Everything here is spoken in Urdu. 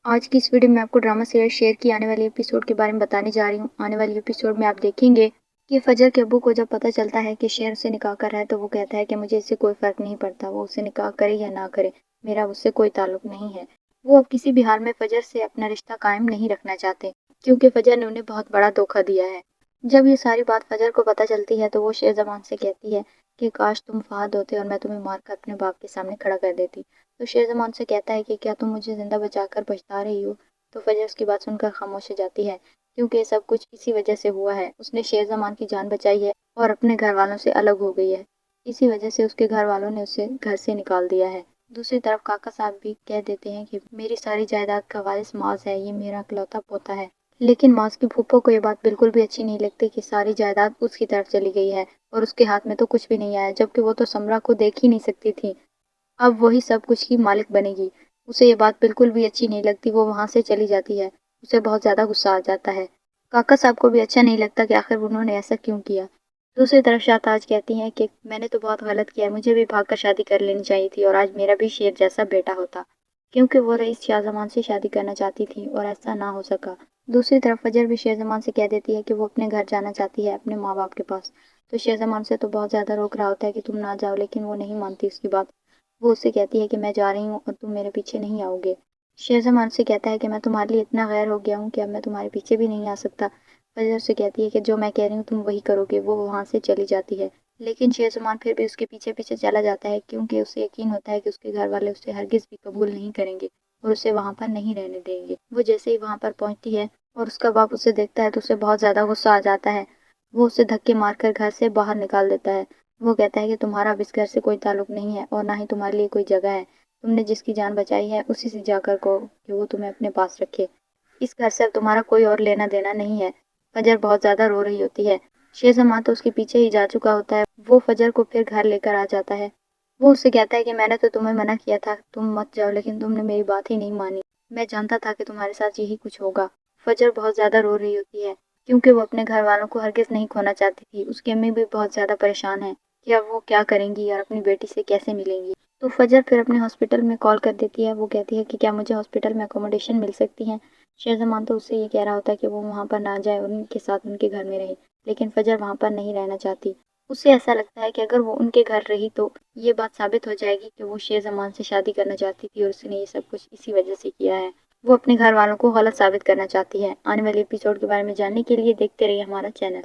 آج کی اس ویڈیو میں آپ کو ڈرامہ سیریل شیر کی آنے والی ایپیسوڈ کے بارے میں بتانے جا رہی ہوں۔ آنے والی ایپیسوڈ میں آپ دیکھیں گے کہ فجر کے ابو کو جب پتہ چلتا ہے کہ شیر سے نکاح کر رہا ہے تو وہ کہتا ہے کہ مجھے اس سے کوئی فرق نہیں پڑتا، وہ اس سے نکاح کرے یا نہ کرے، میرا اس سے کوئی تعلق نہیں ہے۔ وہ اب کسی بھی حال میں فجر سے اپنا رشتہ قائم نہیں رکھنا چاہتے کیونکہ فجر نے انہیں بہت بڑا دھوکہ دیا ہے۔ جب یہ ساری بات فجر کو پتہ چلتی ہے تو وہ شیر زمان سے کہتی ہے کہ کاش تم فہد ہوتے اور میں تمہیں مار کر اپنے باپ کے سامنے کھڑا کر دیتی۔ تو شیر زمان سے کہتا ہے کہ کیا تم مجھے زندہ بچا کر پچھتا رہی ہو؟ تو فجر اس کی بات سن کر خاموش ہو جاتی ہے کیونکہ یہ سب کچھ اسی وجہ سے ہوا ہے۔ اس نے شیر زمان کی جان بچائی ہے اور اپنے گھر والوں سے الگ ہو گئی ہے، اسی وجہ سے اس کے گھر والوں نے اسے گھر سے نکال دیا ہے۔ دوسری طرف کاکا صاحب بھی کہہ دیتے ہیں کہ میری ساری جائیداد کا وارث معاذ ہے، یہ میرا اکلوتا پوتا ہے۔ لیکن معاذ کی پھوپھو کو یہ بات بالکل بھی اچھی نہیں لگتی کہ ساری جائیداد اس کی طرف چلی گئی ہے اور اس کے ہاتھ میں تو کچھ بھی نہیں آیا، جبکہ وہ تو سمرا کو دیکھ ہی نہیں سکتی تھی، اب وہی سب کچھ کی مالک بنے گی۔ اسے یہ بات بالکل بھی اچھی نہیں لگتی، وہ وہاں سے چلی جاتی ہے۔ اسے بہت زیادہ غصہ آ جاتا ہے۔ کاکا صاحب کو بھی اچھا نہیں لگتا کہ آخر انہوں نے ایسا کیوں کیا۔ دوسری طرف شاہتاج کہتی ہیں کہ میں نے تو بہت غلط کیا ہے، مجھے بھی بھاگ کر شادی کر لینی چاہیے تھی اور آج میرا بھی شیر جیسا بیٹا ہوتا، کیونکہ وہ رئیس شاہ زمان سے شادی کرنا چاہتی تھی اور ایسا نہ ہو سکا۔ دوسری طرف فجر بھی شیر زمان سے کہہ دیتی ہے کہ وہ اپنے گھر جانا چاہتی ہے، اپنے ماں باپ کے پاس۔ تو شیر زمان سے تو بہت زیادہ روک رہا ہوتا ہے کہ تم نہ جاؤ، لیکن وہ نہیں مانتی اس کی بات۔ وہ اس سے کہتی ہے کہ میں جا رہی ہوں اور تم میرے پیچھے نہیں آؤ گے۔ شیر زمان سے کہتا ہے کہ میں تمہارے لیے اتنا غیر ہو گیا ہوں کہ اب میں تمہارے پیچھے بھی نہیں آ سکتا۔ فجر سے کہتی ہے کہ جو میں کہہ رہی ہوں تم وہی کرو گے۔ وہ وہاں سے چلی جاتی ہے، لیکن شیر زمان پھر بھی اس کے پیچھے پیچھے چلا جاتا ہے کیونکہ اسے یقین ہوتا ہے کہ اس کے گھر والے اسے ہرگز بھی قبول نہیں کریں گے اور اسے وہاں پر نہیں رہنے دیں گے۔ وہ جیسے ہی وہاں پر پہنچتی ہے اور اس کا باپ اسے دیکھتا ہے تو اسے بہت زیادہ غصہ آ جاتا ہے۔ وہ اسے دھکے مار کر گھر سے باہر نکال دیتا ہے۔ وہ کہتا ہے کہ تمہارا اب اس گھر سے کوئی تعلق نہیں ہے اور نہ ہی تمہارے لیے کوئی جگہ ہے، تم نے جس کی جان بچائی ہے اسی سے جا کر کہو کہ وہ تمہیں اپنے پاس رکھے، اس گھر سے اب تمہارا کوئی اور لینا دینا نہیں ہے۔ فجر بہت زیادہ رو رہی ہوتی ہے، شیر زمان تو اس کے پیچھے ہی جا چکا ہوتا ہے۔ وہ فجر کو پھر گھر لے کر آ جاتا ہے۔ وہ اس سے کہتا ہے کہ میں نے تو تمہیں منع کیا تھا تم مت جاؤ، لیکن تم نے میری بات ہی نہیں مانی، میں جانتا تھا کہ تمہارے ساتھ یہی کچھ ہوگا۔ فجر بہت زیادہ رو رہی ہوتی ہے کیونکہ وہ اپنے گھر والوں کو ہرگز نہیں کھونا چاہتی تھی۔ اس کی امی بھی بہت زیادہ پریشان ہیں کہ اب وہ کیا کریں گی اور اپنی بیٹی سے کیسے ملیں گی۔ تو فجر پھر اپنے ہاسپٹل میں کال کر دیتی ہے۔ وہ کہتی ہے کہ کیا مجھے ہاسپٹل میں اکوموڈیشن مل سکتی ہے؟ شیر زمان تو اس سے یہ کہہ رہا ہوتا ہے کہ وہ وہاں پر نہ جائے اور ان کے ساتھ ان کے گھر میں رہے، لیکن فجر وہاں پر نہیں رہنا چاہتی۔ اسے ایسا لگتا ہے کہ اگر وہ ان کے گھر رہی تو یہ بات ثابت ہو جائے گی کہ وہ شیر زمان سے شادی کرنا چاہتی تھی اور اس نے یہ سب کچھ اسی وجہ سے کیا ہے۔ وہ اپنے گھر والوں کو غلط ثابت کرنا چاہتی ہے۔ آنے والی ایپیسوڈ کے بارے میں جاننے کے لیے دیکھتے رہیے ہمارا چینل۔